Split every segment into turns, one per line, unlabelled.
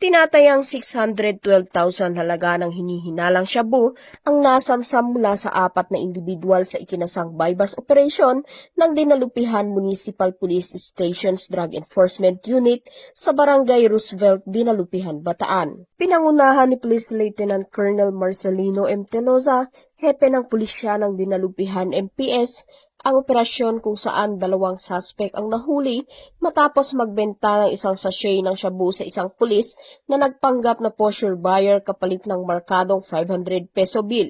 Tinatayang 612,000 halaga ng hinihinalang shabu ang nasamsam mula sa 4 na individual sa ikinasang bypass operation ng Dinalupihan Municipal Police Station's Drug Enforcement Unit sa Barangay Roosevelt, Dinalupihan, Bataan. Pinangunahan ni Police Lieutenant Colonel Marcelino M. Telosa, hepe ng pulisya ng Dinalupihan MPS, ang operasyon kung saan 2 suspect ang nahuli matapos magbenta ng isang sachet ng shabu sa isang pulis na nagpanggap na posture buyer kapalit ng markadong 500 peso bill.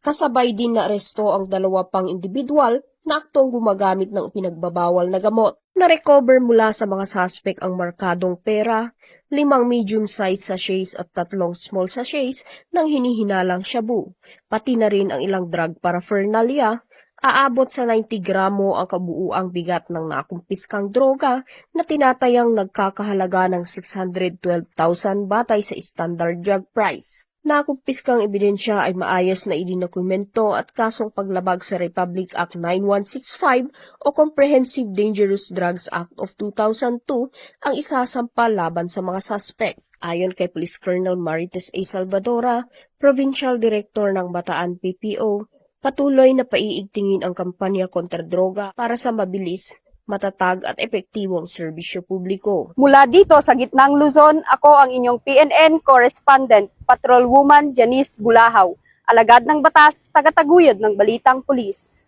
Kasabay din na aresto ang 2 pang individual na aktong gumagamit ng pinagbabawal na gamot. Na-recover mula sa mga suspect ang markadong pera, 5 medium-sized sachets at 3 small sachets ng hinihinalang shabu, pati na rin ang ilang drug paraphernalia. Aabot sa 90 gramo ang kabuuang bigat ng nakumpiskang droga na tinatayang nagkakahalaga ng 612,000 batay sa standard drug price. Nakumpiskang ebidensya ay maayos na idinokumento at kasong paglabag sa Republic Act 9165 o Comprehensive Dangerous Drugs Act of 2002 ang isasampa laban sa mga suspect. Ayon kay Police Colonel Marites A. Salvadora, Provincial Director ng Bataan PPO, patuloy na paiigtingin ang kampanya kontra droga para sa mabilis, matatag at epektibong serbisyo publiko.
Mula dito sa gitnang Luzon, ako ang inyong PNN correspondent, Patrolwoman Janice Bulahaw, alagad ng batas, tagataguyod ng Balitang Pulis.